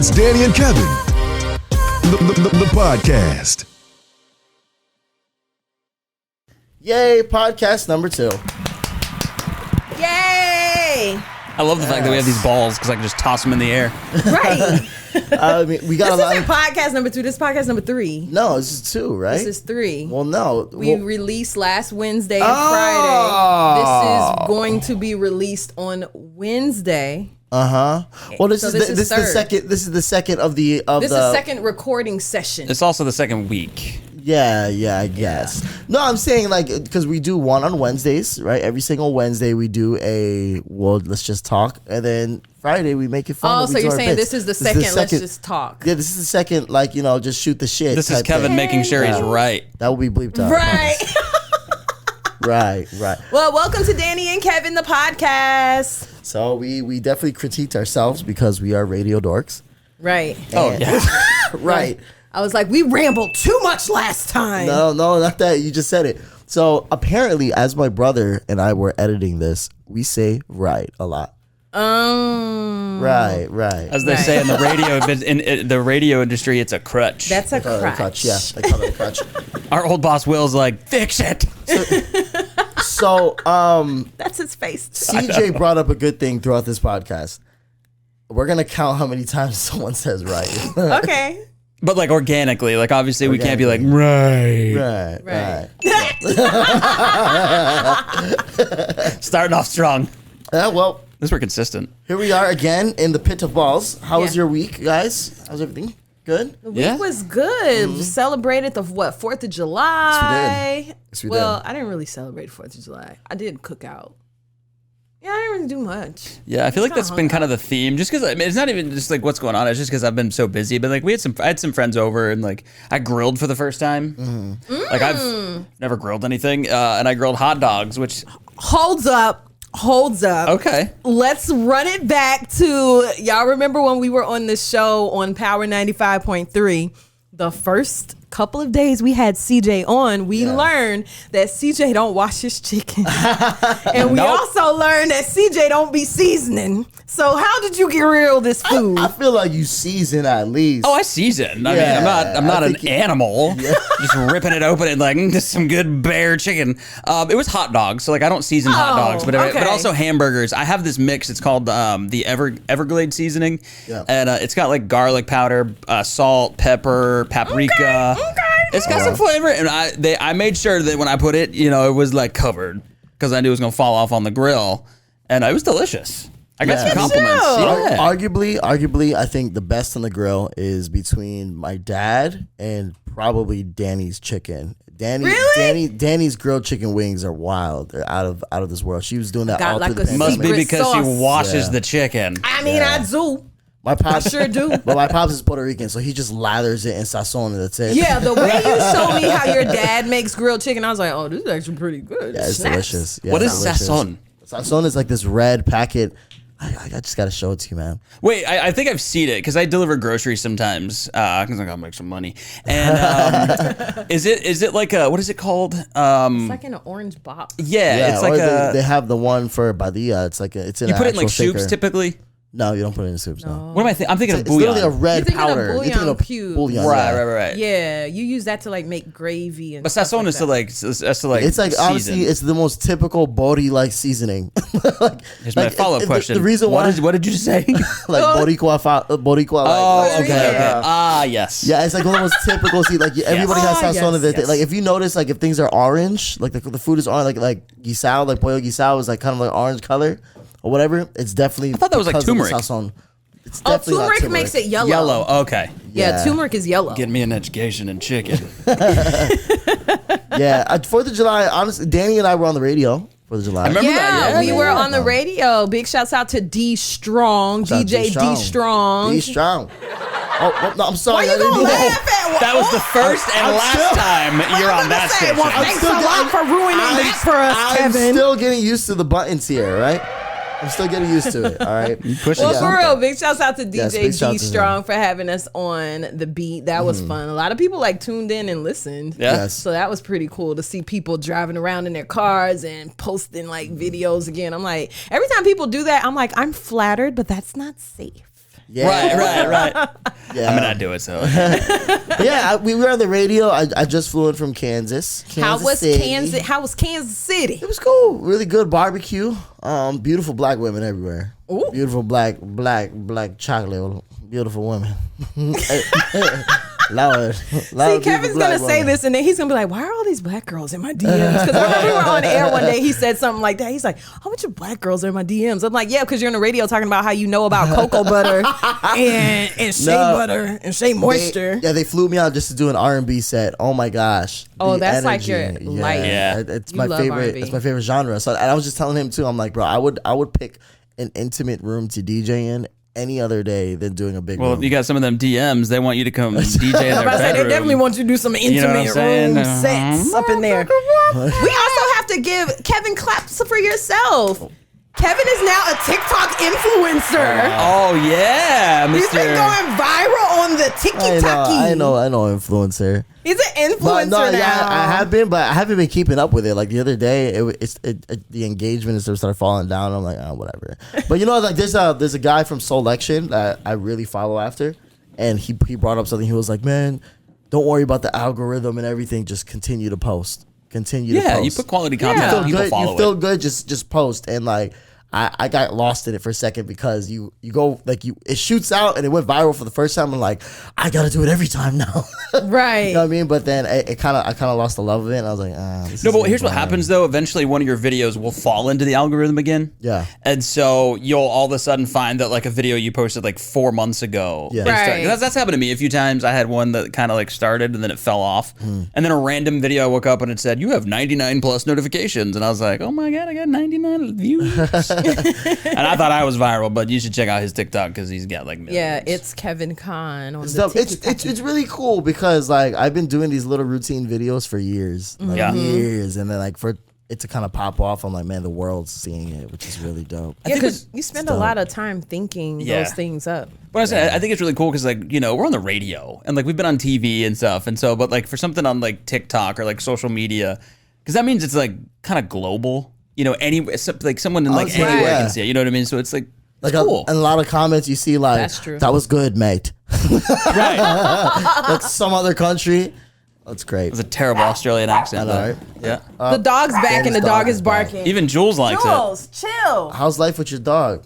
It's Danie and Kevin, the podcast. Yay, podcast number 2. Yay! I love the fact that we have these balls because I can just toss them in the air. Right. I mean, we got This a lot isn't podcast number 2. This is podcast number 3. No, this is 2, right? This is 3. Well, no. We released last Wednesday and Oh. Friday. This is going to be released on Wednesday. Well, this So is this the, is this is the third. second. This is the second of the This is second recording session. It's also the second week. Yeah, I guess. No, I'm saying like because we do one on Wednesdays, right? Every single Wednesday we do let's just talk, and then Friday we make it fun. Oh, so you're saying this is the second, let's just talk. Yeah, this is the second, just shoot the shit. This is Kevin making sure he's right. That will be bleeped out. Right. Right. Well, welcome to Danie and Kevin, the podcast. So we definitely critiqued ourselves because we are radio dorks. Right. Oh, yeah. Right. I was like, we rambled too much last time. No, not that. You just said it. So apparently, as my brother and I were editing this, we say right a lot. Right. As they say in the radio industry, it's a crutch. That's a crutch. Yeah, they call it a crutch. Our old boss Will's like, fix it. So, That's his face. CJ brought up a good thing throughout this podcast. We're gonna count how many times someone says right. Okay. But like organically, like obviously we can't be like, right. Right. Starting off strong. Well, At least we're consistent. here we are again in the pit of balls. How was Yeah. your week, guys? How's everything? Good? The week was good. We celebrated the 4th of July. Yes, we Well, did. I didn't really celebrate 4th of July. I did cook out. Yeah, I didn't really do much. Yeah, I feel like kinda that's been kind of the theme. Just because it's not even just like what's going on. It's just because I've been so busy. But like I had some friends over and like I grilled for the first time. Like I've never grilled anything, and I grilled hot dogs, which Holds up. okay. Let's run it back to, y'all remember when we were on the show on Power 95.3? The first couple of days we had CJ on, we learned that CJ don't wash his chicken. And we also learned that CJ don't be seasoning. So how did you grill this food? I feel like you season at least. Oh, I seasoned. I mean, Yeah, I'm not I an think animal. Just ripping it open and like just some good bear chicken. It was hot dogs, so like I don't season hot dogs, but okay. but also hamburgers. I have this mix. It's called the Everglade seasoning, and it's got like garlic powder, salt, pepper, paprika. Okay. It's got some flavor, and I made sure that when I put it, it was like covered because I knew it was gonna fall off on the grill, and it was delicious. I got some compliments. Yeah. Arguably, I think the best on the grill is between my dad and probably Danny's chicken. Danny's grilled chicken wings are wild. They're out of this world. She was doing that Got all like through the a pandemic. Must be because sauce. she washes the chicken. I mean, I do. My pops I sure do. But my pops is Puerto Rican, so he just lathers it in sazon and that's it. Yeah, the way you showed me how your dad makes grilled chicken, I was like, oh, this is actually pretty good. Yeah, it's Snaps. delicious. Yeah, What it's is delicious. sazon? Sazon is like this red packet. I just got to show it to you, man. Wait, I think I've seen it because I deliver groceries sometimes because I gotta make some money. And is it like what is it called? It's like in an orange box. Yeah, it's like they have the one for Badia. It's like it's in you an put it in actual like soups shaker. typally. No, you don't put it in soups. No. What am I thinking? I'm thinking of It's bouillon. literally a red You're thinking of powder. bouillon You're thinking of cubes. bouillon. Right. Yeah, you use that to like make gravy and But stuff sazon like is to that. like It's like season. honestly, it's the most typical Bori-like seasoning. Here's my follow-up question. The reason why, what did you say? like Boricua. Oh, okay. Yeah. Ah, yes. Yeah, it's like one of those typical. See, like everybody has Oh, sazon in yes, their Like if you notice, like if things are orange, like the food is orange, like guisao, like pollo guisao is like kind of like orange color or whatever. It's definitely. I thought that was like because of the turmeric. Sazon. It's Oh, definitely not turmeric makes it yellow. Yellow. Okay. Yeah, turmeric is yellow. Get me an education in chicken. Yeah, 4th of July. Honestly, Danie and I were on the radio. 4th of July. I remember that. Yeah, we were on the radio. Big shouts out to D Strong, Shout out DJ D Strong. D Strong. Oh, no, I'm sorry. Why you gonna laugh at? That was the first and I'm last still- time you're on that Say, station. well, thanks a lot for ruining that for us, I'm Kevin. still getting used to the buttons here, right? I'm still getting used to it. All right. Pushing Well, it. for real, big shouts out to Yes, DJ big shout D to him. Strong for having us on the beat. That was fun. A lot of people like tuned in and listened. Yeah. Yes. So that was pretty cool to see people driving around in their cars and posting like videos again. I'm like, every time people do that, I'm like, I'm flattered, but that's not safe. Yeah. Right. Yeah. I mean, I do it, so. But yeah, we were on the radio. I just flew in from Kansas. How was City. Kansas? How was Kansas City? It was cool. Really good barbecue. Beautiful black women everywhere. Ooh. Beautiful black chocolate. Beautiful women. Lord. See, Kevin's gonna say this, and then he's gonna be like, "Why are all these black girls in my DMs?" Because I remember we were on air one day. He said something like that. He's like, "How much of black girls are in my DMs?" I'm like, "Yeah, because you're on the radio talking about how you know about cocoa butter and shea butter and shea moisture." They flew me out just to do an R&B set. Oh my gosh. Oh, The that's like energy. your life. Yeah. It's You my love favorite. R&B. It's my favorite genre. So, and I was just telling him too. I'm like, bro, I would pick an intimate room to DJ in any other day than doing a big Well, room. you got some of them DMs. They want you to come DJ in I'm their about to say, bedroom. they definitely want you to do some intimate know what I'm saying? room sets up in there. We also have to give Kevin claps for yourself. Kevin is now a TikTok influencer. Oh yeah, Mr. He's been going viral on the TikTok. I know, influencer. He's an influencer now. Yeah, I have been, but I haven't been keeping up with it. Like the other day, the engagement and stuff started falling down. I'm like, oh, whatever. But you know, like there's a guy from Soulection that I really follow after, and he brought up something. He was like, man, don't worry about the algorithm and everything. Just continue to post. Continue to post. Yeah, you put quality content. Yeah. out, people Good, follow you feel it. good, just post. And like I got lost in it for a second because you go like it shoots out and it went viral for the first time. I'm like, I gotta do it every time now. Right. You know what I mean? But then I kind of lost the love of it, and I was like, this No, is but here's what boring. happens though. Eventually, one of your videos will fall into the algorithm again. Yeah. And so you'll all of a sudden find that like a video you posted like 4 months ago. Yeah. Right. That's happened to me a few times. I had one that kind of like started and then it fell off. And then a random video I woke up and it said, you have 99 plus notifications. And I was like, oh my God, I got 99 views. And I thought I was viral, but you should check out his TikTok because he's got like millions. Yeah, it's Kevin Khan on the Stuff. TikTok. It's really cool because like I've been doing these little routine videos for years, like Yeah. years, and then like for it to kind of pop off, I'm like, man, the world's seeing it, which is really dope. Yeah, think because you spend a lot of time thinking Yeah. those things up. But I said, I think it's really cool because, like, you know, we're on the radio and, like, we've been on TV and stuff. And so, but, like, for something on, like, TikTok or, like, social media, because that means it's, like, kind of global. You know, like, someone in, like, Oh, anywhere yeah. can see it. You know what I mean? So it's, like, Like it's cool. and a lot of comments you see like, That's true. that was good, mate. Right. Like some other country. That's great. It was a terrible Australian accent. I know, but, yeah. The dog's back and the Danny's dog dog is is back. barking. Even Jules likes it. Jules, chill. How's life with your dog?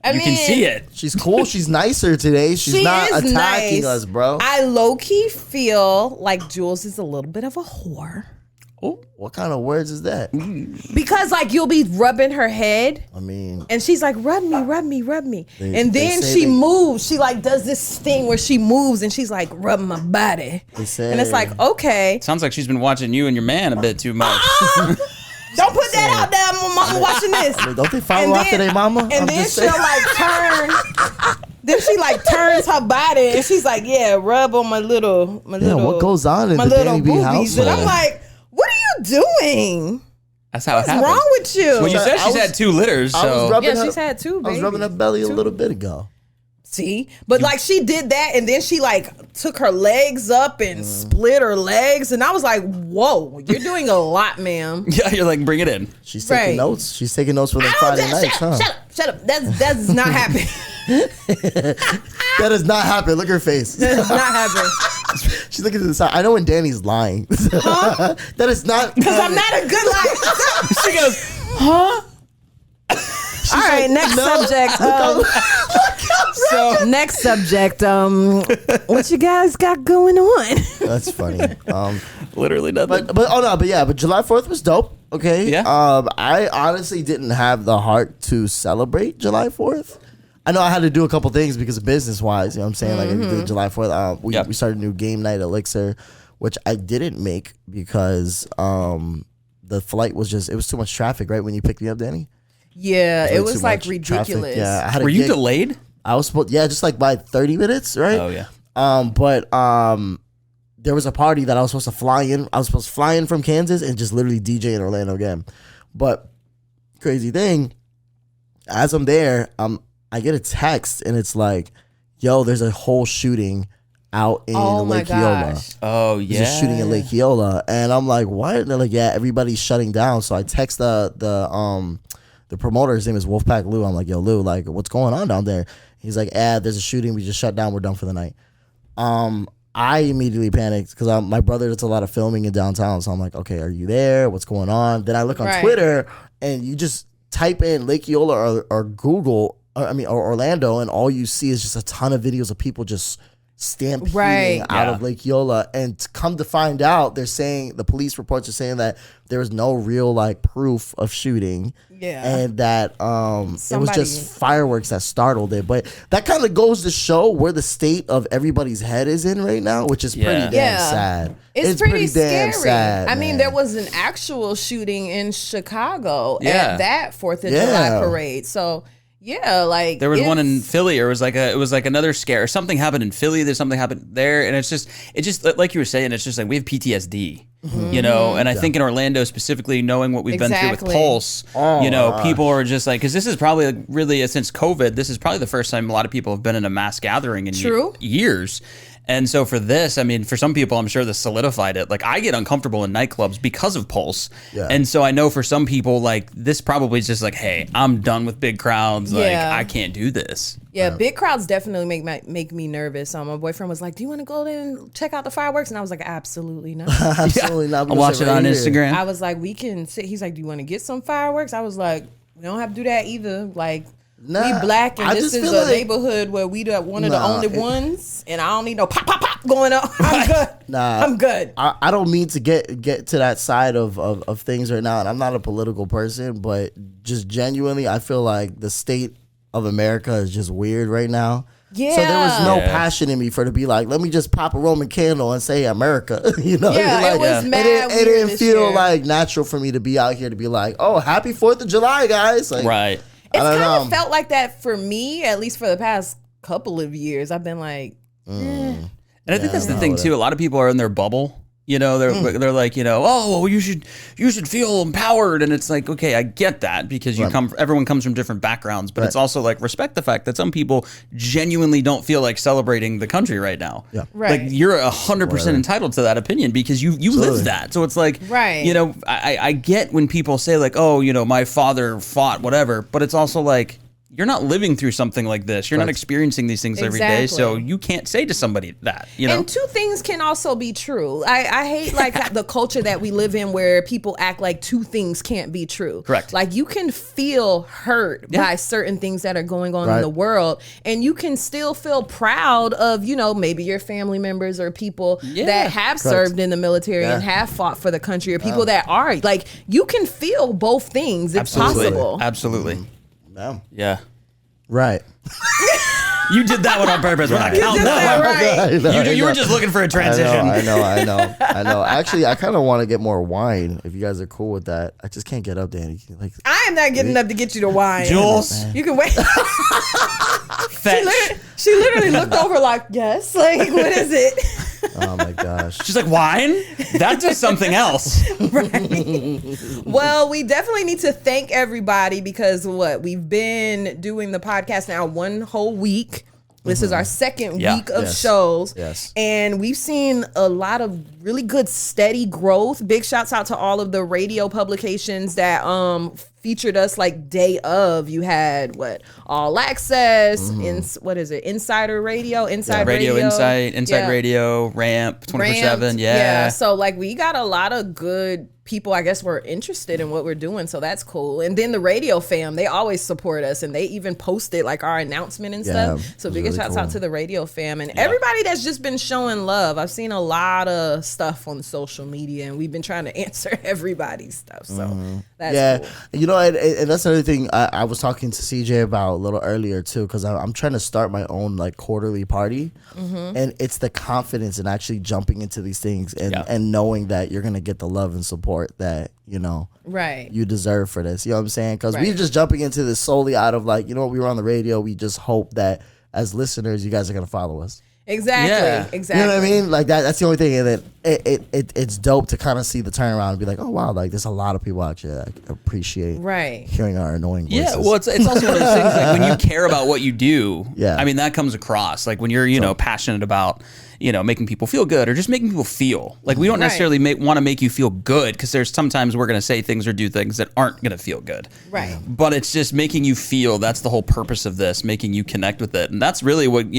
You can see it. She's cool. She's nicer today. She's She not is attacking nice. us, bro. I low-key feel like Jules is a little bit of a whore. Oh, What kind of words is that? Because, like, you'll be rubbing her head, I mean, and she's like, rub me, rub me, rub me. And they then say she they- moves. She, like, does this thing where she moves, and she's like, rub my body. say- And it's like, okay. sounds like she's been watching you and your man a bit too much. Don't put that out there, mama watching this. don't they follow after their mama? And I'm then just she'll saying. like turn. Then she like turns her body and she's like, yeah, rub on my little. what goes on in my the little Danny B boobies. And I'm household? like, what are you doing? That's how What's it happens. wrong with you? Well, you said I she's was- had 2 litters, I was so. rubbing Yeah, her, she's had 2 I was babies. rubbing her belly a little bit ago. See, but like she did that, and then she like took her legs up and split her legs, and I was like, "Whoa, you're doing a lot, ma'am." Yeah, you're like, bring it in. She's taking Right. notes. She's taking notes for the Oh, Friday shut nights, up, huh? shut up. That's not happening. That does not happen. Look at her face. That's not happening. She's looking to the side. I know when Danny's lying. That is not. Because I'm not a good liar. She goes, huh? All right, next subject. So, Next subject. What you guys got going on? That's funny. literally nothing. But July 4th was dope. Okay. Yeah. I honestly didn't have the heart to celebrate July 4th. I know I had to do a couple things because of business wise. You know what I'm saying? Like we did July 4th. We started a new game night Elixir, which I didn't make because the flight was it was too much traffic. Right when you picked me up, Danny. Yeah, it Way was too like much ridiculous. traffic. Yeah. I had Were a you gig. delayed? I was supposed, just like by 30 minutes, right? Oh, yeah. But there was a party that I was supposed to fly in. I was supposed to fly in from Kansas and just literally DJ in Orlando again. But crazy thing, as I'm there, I get a text and it's like, "Yo, there's a whole shooting out in Oh my Lake Eola. gosh. Oh, yeah. There's a shooting in Lake Eola," and I'm like, "What?" And they're like, "Yeah, everybody's shutting down." So I text the promoter. His name is Wolfpack Lou. I'm like, "Yo, Lou, like, what's going on down there?" He's like, there's a shooting. We just shut down. We're done for the night. I immediately panicked because my brother does a lot of filming in downtown. So I'm like, okay, are you there? What's going on? Then I look on Twitter and you just type in Lake Eola or Google, or Orlando, and all you see is just a ton of videos of people just stampeding out of Lake Eola. And come to find out, they're saying, the police reports are saying that there was no real like proof of shooting. And that it was just fireworks that startled it. But that kind of goes to show where the state of everybody's head is in right now, which is pretty damn sad. It's pretty damn sad. I mean, there was an actual shooting in Chicago at that 4th of July parade. So like there was one in Philly, or it was like another scare. Something happened in Philly. There's something happened there, and it's just like you were saying. It's just like we have PTSD, you know. And I think in Orlando specifically, knowing what we've been through with Pulse, people are just like, because this is probably like really since COVID, this is probably the first time a lot of people have been in a mass gathering in years. And so for this, I mean, for some people, I'm sure this solidified it. Like, I get uncomfortable in nightclubs because of Pulse. And so I know for some people, like, this probably is just like, hey, I'm done with big crowds. Like, I can't do this. Big crowds definitely make me nervous. My boyfriend was like, do you want to go there and check out the fireworks? And I was like, absolutely not. Absolutely not. I'll watch it on Instagram. I was like, we can sit. He's like, do you want to get some fireworks? I was like, we don't have to do that either. Like, we black, and this is a neighborhood where we one of the only ones, and I don't need no pop, pop, pop going on. I'm good. I'm good. I don't mean to get to that side of things right now, and I'm not a political person, but just genuinely, I feel like the state of America is just weird right now. So there was no passion in me to be like, let me just pop a Roman candle and say America. You know, it was mad. It didn't feel like natural for me to be out here to be like, oh, happy 4th of July, guys. Like, It's kind of felt like that for me, at least for the past couple of years. I've been like, And I think that's the thing too. A lot of people are in their bubble. You know, they're like, you know, oh, well, you should feel empowered, and it's like, okay, I get that because everyone comes from different backgrounds, but it's also like respect the fact that some people genuinely don't feel like celebrating the country right now. Like you're 100% entitled to that opinion because you live that. So it's like, you know, I get when people say like, oh, you know, my father fought whatever, but it's also like, you're not living through something like this. You're not experiencing these things every day, so you can't say to somebody that, you know? And two things can also be true. I hate like the culture that we live in where people act like two things can't be true. Correct. Like you can feel hurt by certain things that are going on in the world, and you can still feel proud of, you know, maybe your family members or people that have served in the military and have fought for the country, or people that are. Like, you can feel both things. It's possible. Absolutely. Yeah. Right. You did that one on purpose. We're not counting that one. You were just looking for a transition. I know. Actually, I kind of want to get more wine. If you guys are cool with that, I just can't get up, Danie. Like, I am not getting up to get you the wine. Jules, you can wait. She literally looked over like, yes. Like, what is it? Oh my gosh. She's like, wine? That's just something else. Right. Well, we definitely need to thank everybody because we've been doing the podcast now one whole week. This is our second week of shows. Yes. And we've seen a lot of really good, steady growth. Big shouts out to all of the radio publications that featured us like day of. You had All Access, Insider Radio, Inside Radio. Inside Radio, Ramp, 24/7. Yeah. So like we got a lot of good people, I guess, were interested in what we're doing, so that's cool. And then the radio fam, they always support us, and they even posted like our announcement and stuff. So big shouts out to the radio fam and everybody that's just been showing love. I've seen a lot of stuff on social media, and we've been trying to answer everybody's stuff. So that's cool. You know, and that's another thing I was talking to CJ about a little earlier too, because I'm trying to start my own like quarterly party, and it's the confidence in actually jumping into these things and knowing that you're gonna get the love and support that, you know, you deserve for this. You know what I'm saying? Because we're just jumping into this solely out of like, you know what, we were on the radio. We just hope that as listeners, you guys are going to follow us. Exactly. Yeah. Exactly. You know what I mean? Like that's the only thing. And then it's dope to kind of see the turnaround and be like, oh wow, like there's a lot of people out here that appreciate Right. hearing our annoying voices. Yeah, well, it's also one of those things like when you care about what you do. Yeah. I mean, that comes across. Like when you're, passionate about, making people feel good or just making people feel. Like we don't necessarily want to make you feel good because there's sometimes we're going to say things or do things that aren't going to feel good. Right. But it's just making you feel. That's the whole purpose of this, making you connect with it. And that's really what,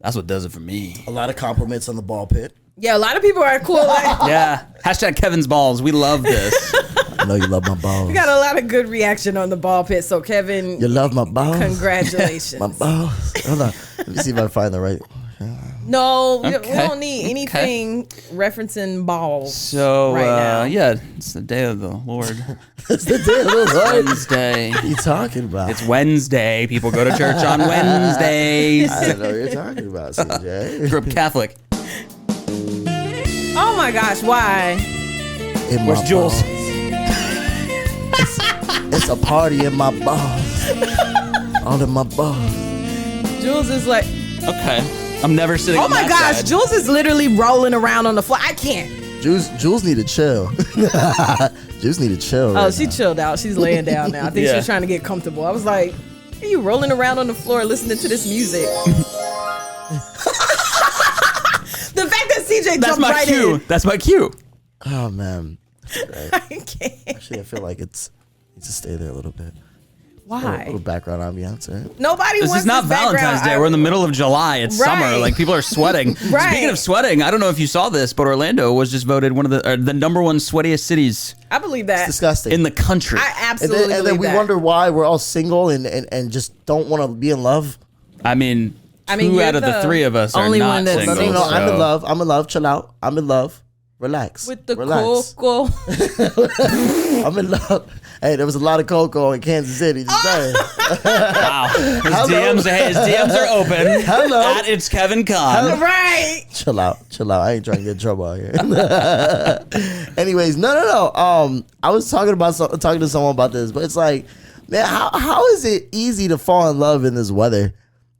that's what does it for me. A lot of compliments on the ball pit. Yeah, a lot of people are cool. Like, Yeah. Hashtag Kevin's balls. We love this. I know you love my balls. we got a lot of good reaction on the ball pit. So Kevin, You love my balls. congratulations. My balls. Hold on. Let me see if I can find the right. No, we Okay. don't need anything referencing balls. So, right now. yeah, it's the day of the Lord. It's the day of the Lord. Wednesday. What are you talking about? It's Wednesday. People go to church on Wednesdays. I don't know what you're talking about, CJ. Grew up Catholic. Oh my gosh, why? In Where's my Jules? balls. It's a party in my balls. All in my balls. Jules is like, Okay. I'm never sitting oh on my that gosh, side. Jules is literally rolling around on the floor. I can't. Jules need to chill. Jules need to chill. Oh, right she now. chilled out. She's laying down now. I think she Yeah. was trying to get comfortable. I was like, are you rolling around on the floor listening to this music? The fact that CJ That's jumped my right cue. in. That's my cue. Oh man. I can't. Actually, I feel like it's needs to stay there a little bit. A Why? little background ambiance, right? Nobody This wants is not this background. Valentine's Day. We're in the middle of July. It's Right. summer. Like people are sweating. Right. Speaking of sweating, I don't know if you saw this, but Orlando was just voted one of the number one sweatiest cities I believe that. Disgusting. in the country. I and absolutely then, believe we that. wonder why we're all single and just don't want to be in love. I mean, I mean, two you're out of the the three of us are only not one that's single. No, no, I'm in so- love. I'm in love. Chill out. I'm in love. Relax. With the Relax. cocoa. I'm in love. Hey, there was a lot of cocoa in Kansas City. Just saying. Wow. Hello. His DMs are open. Hello. At It's Kevin Con. Right. Chill out. I ain't trying to get in trouble out here. Anyways, no. I was talking to someone about this, but it's like, man, how is it easy to fall in love in this weather?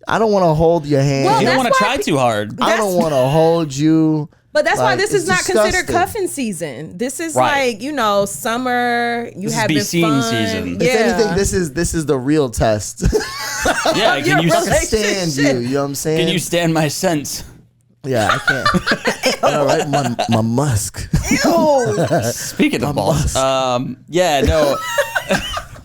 I don't want to hold your hand. Well, You don't that's want to why try too hard. I don't want to hold you. But that's why Like, this is it's not considered disgusting. cuffing season. This is Right. like, summer. You This is have be been seen fun. season. If Yeah. anything, this is the real test. Yeah, Your can you relationship. stand you know what I'm saying? can you stand my scent? Yeah, I can't. All right, my musk. Ew. Speaking of balls, yeah, no.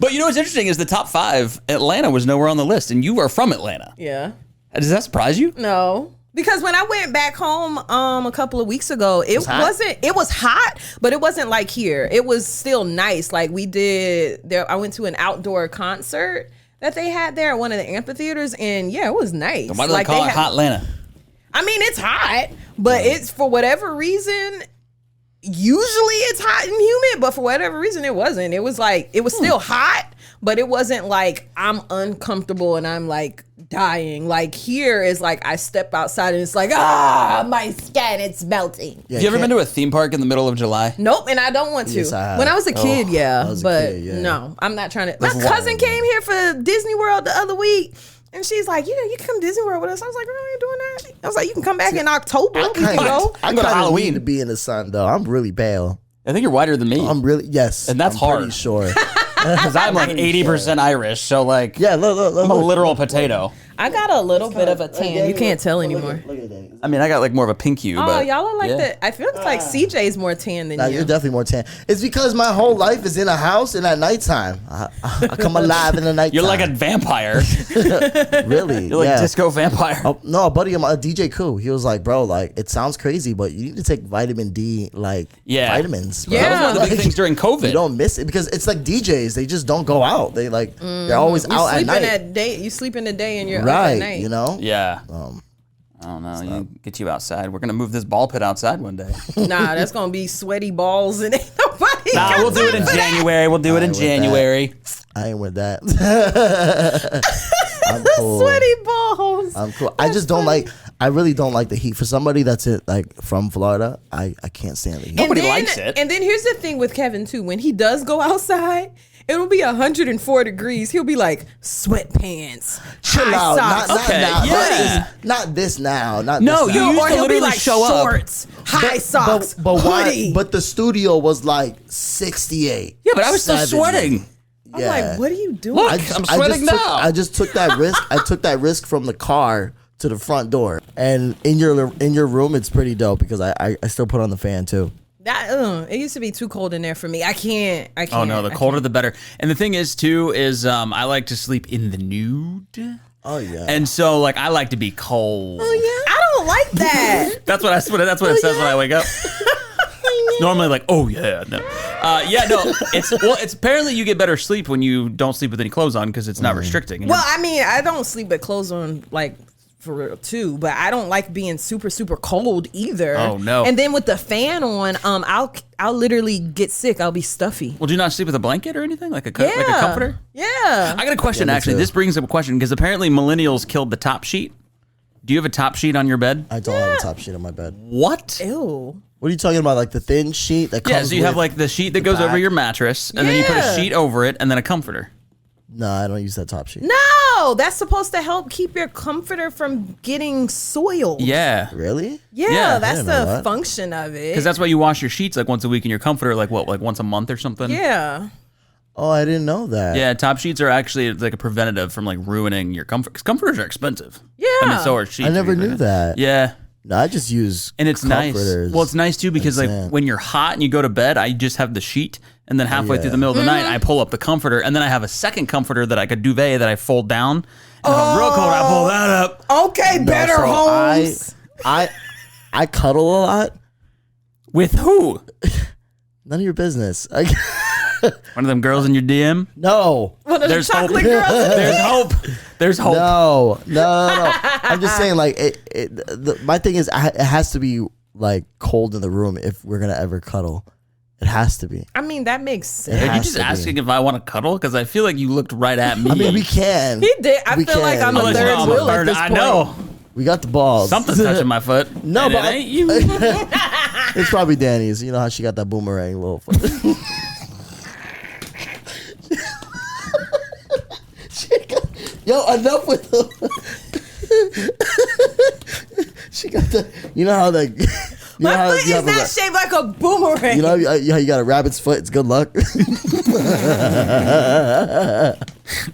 But you know what's interesting is the top 5. Atlanta was nowhere on the list, and you are from Atlanta. Yeah. Does that surprise you? No. Because when I went back home a couple of weeks ago, it was hot, but it wasn't like here. It was still nice. Like I went to an outdoor concert that they had there at one of the amphitheaters, and yeah, it was nice. Why do they call it Hot Atlanta? I mean, it's hot, but it's for whatever reason. Usually it's hot and humid, but for whatever reason it wasn't. It was like it was still hot, but it wasn't like I'm uncomfortable and I'm like dying. Like here is like I step outside and it's like my skin, it's melting. Yeah, Have you ever been to a theme park in the middle of July? Nope, and I don't want to. Yes, I have. When I was a kid, Oh, yeah, I was a but kid, yeah. no, I'm not trying to. That's My cousin wild. came here for Disney World the other week. And she's like, you can come to Disney World with us. I was like, girl, I ain't doing that. I was like, you can come back in October. We can go. I can go to kind of Halloween. need to be in the sun though. I'm really pale. I think you're whiter than me. I'm really And that's I'm hard. Pretty sure. Because I'm like 80% Irish, so like Yeah, look. I'm a literal potato. I got a little bit of a tan. You can't tell anymore. Look at Danny. I mean, I got like more of a pink hue. Oh, but y'all are like yeah. that. I feel like CJ's more tan than Nah, you. you're definitely more tan. It's because my whole life is in a house and at nighttime. I come alive in the nighttime. You're like a vampire. really. You're like yeah. disco vampire. Oh, no, a buddy of mine, DJ Koo, he was like, bro, like, it sounds crazy, but you need to take vitamin D, like, Yeah. vitamins. Bro. Yeah. That was one of the big Like, things during COVID. You don't miss it because it's like DJs. They just don't go out. They like, they're always You out at sleep night. in at day. You sleep in the day and you're up Right. at night. You know? Yeah. I don't know. You get you outside. We're gonna move this ball pit outside one day. Nah, that's gonna be sweaty balls and ain't nobody. Nah, got we'll do it in time for that. January. We'll do it in with that. January. I ain't with that. I'm cool. Sweaty balls. I'm cool. I just don't like. I really don't like the heat. For somebody that's like from Florida, I can't stand the heat. Nobody likes it. And then here's the thing with Kevin too. When he does go outside It'll be 104 degrees. He'll be like sweatpants, Chill high out. socks, Not Okay, now. yeah. Not this now. Not No, this you now. used or to he'll be literally like show up. shorts, high socks, but hoodie. why? But the studio was like 68. Yeah, but I was still 70. sweating. I'm like, what are you doing? Look. I I'm sweating just now. I just took that risk. I took that risk from the car to the front door. And in your room, it's pretty dope because I still put on the fan too. It used to be too cold in there for me. I can't. Oh no, the colder the better. And the thing is too is I like to sleep in the nude. Oh yeah. And so like I like to be cold. Oh yeah, I don't like that. That's what it says when I wake up. Normally like, oh yeah, no. It's apparently you get better sleep when you don't sleep with any clothes on because it's not restricting. Well, I mean, I don't sleep with clothes on like for real too, but I don't like being super super cold either. Oh, no. And then with the fan on, I'll literally get sick. I'll be stuffy. Well, do you not sleep with a blanket or anything like a comforter? Yeah. I got a question Yeah, me actually. too. This brings up a question because apparently millennials killed the top sheet. Do you have a top sheet on your bed? I don't have a top sheet on my bed. What? Ew. What are you talking about? Like the thin sheet that comes Yeah, so you have with- like the sheet that goes back. over your mattress, and then you put a Yeah. sheet over it, and then a comforter. No, I don't use that top sheet. No, that's supposed to help keep your comforter from getting soiled. Yeah, Really? Yeah, Yeah, that's I didn't know the that. function of it. because that's why you wash your sheets like once a week, and your comforter like once a month or something. yeah. Oh, I didn't know that. Yeah, top sheets are actually like a preventative from like ruining your comfort. Because comforters are expensive. Yeah. I mean, so are sheets. I never knew that. Yeah. No, I just use And it's nice. comforters. Well, it's nice too because like sand. when you're hot and you go to bed, I just have the sheet, and then halfway through the middle of the night, I pull up the comforter, and then I have a second comforter that like a duvet that I fold down. And if I'm real cold, I pull that up. Okay, better So homes. I cuddle a lot. With who? None of your business. One of them girls in your DM? No. One of the There's hope. chocolate girls. There's hope. There's hope. No. I'm just saying, like, my thing is, it has to be like cold in the room if we're gonna ever cuddle. It has to be. I mean, that makes sense. Are you has just to be. asking if I want to cuddle? Because I feel like you looked right at me. I mean, we can. He did. I We feel like can. I'm a Unless third I'm a wheel at third- this I point. know. We got the balls. Something's touching my foot. No, and but it ain't you. It's probably Danny's. You know how she got that boomerang little foot. Yo, enough with the. She got the. You know how the. You know My how foot you is have a not shaped like a boomerang. you know how you got a rabbit's foot. It's good luck.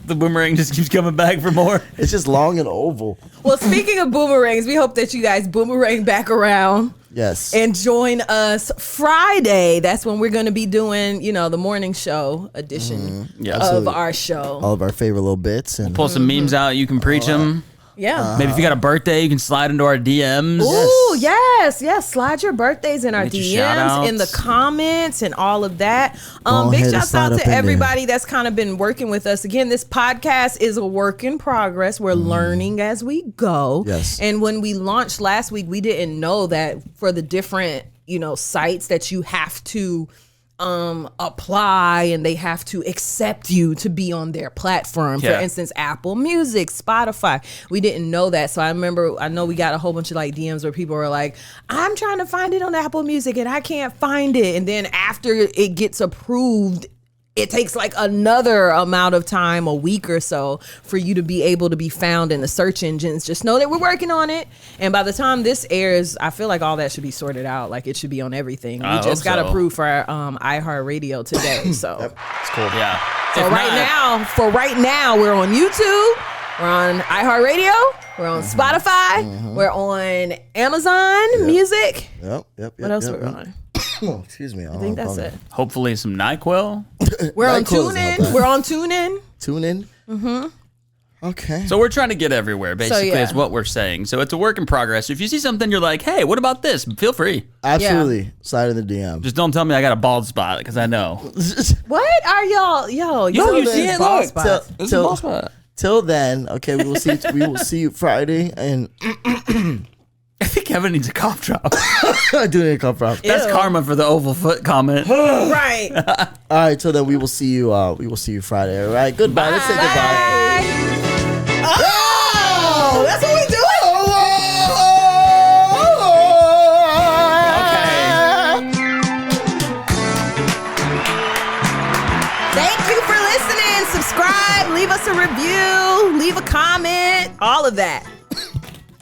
The boomerang just keeps coming back for more. It's just long and oval. Well, speaking of boomerangs, we hope that you guys boomerang back around Yes. and join us Friday. That's when we're going to be doing, the morning show edition Yeah. of Absolutely. our show. All of our favorite little bits and Pull some memes out. You can preach them. Yeah. Maybe if you got a birthday, you can slide into our DMs. Ooh, yes. Slide your birthdays in our Get your DMs, shout-outs. in the comments, and all of that. Go Big ahead and shouts slide out up to in there. everybody that's kind of been working with us. Again, this podcast is a work in progress. We're learning as we go. Yes. And when we launched last week, we didn't know that for the different, sites that you have to apply and they have to accept you to be on their platform. For Yeah. instance, Apple Music, Spotify. We didn't know that. So I know we got a whole bunch of like DMs where people were like, I'm trying to find it on Apple Music and I can't find it. And then after it gets approved, it takes like another amount of time, a week or so, for you to be able to be found in the search engines. Just know that we're working on it. And by the time this airs, I feel like all that should be sorted out. Like it should be on everything. We I just hope got so. approved for iHeartRadio today. So, It's cool. Yeah. so If right now, we're on YouTube. We're on iHeartRadio. We're on Spotify. We're on Amazon Music. Yep. What else are we on? Oh, excuse me. I think that's it. hopefully some NyQuil. We're on NyQuil doesn't help TuneIn. that. We're on TuneIn. Tune in. Mm-hmm. Okay. So we're trying to get everywhere, basically, yeah. is what we're saying. So it's a work in progress. If you see something you're like, hey, what about this? Feel free. Absolutely. Slide in the DM. Just don't tell me I got a bald spot, because I know. What are y'all? Yo, you see it? bald Look. spots. This is a bald spot. Till then, okay, we will see you Friday, and I think Kevin needs a cough drop. I do need to come from. That's Ew. karma for the oval foot comment. Right. All right, till then we will see you. We will see you Friday. All right, goodbye. Let's say goodbye. Oh, that's what we do. Okay. Thank you for listening. subscribe, leave us a review, leave a comment, all of that.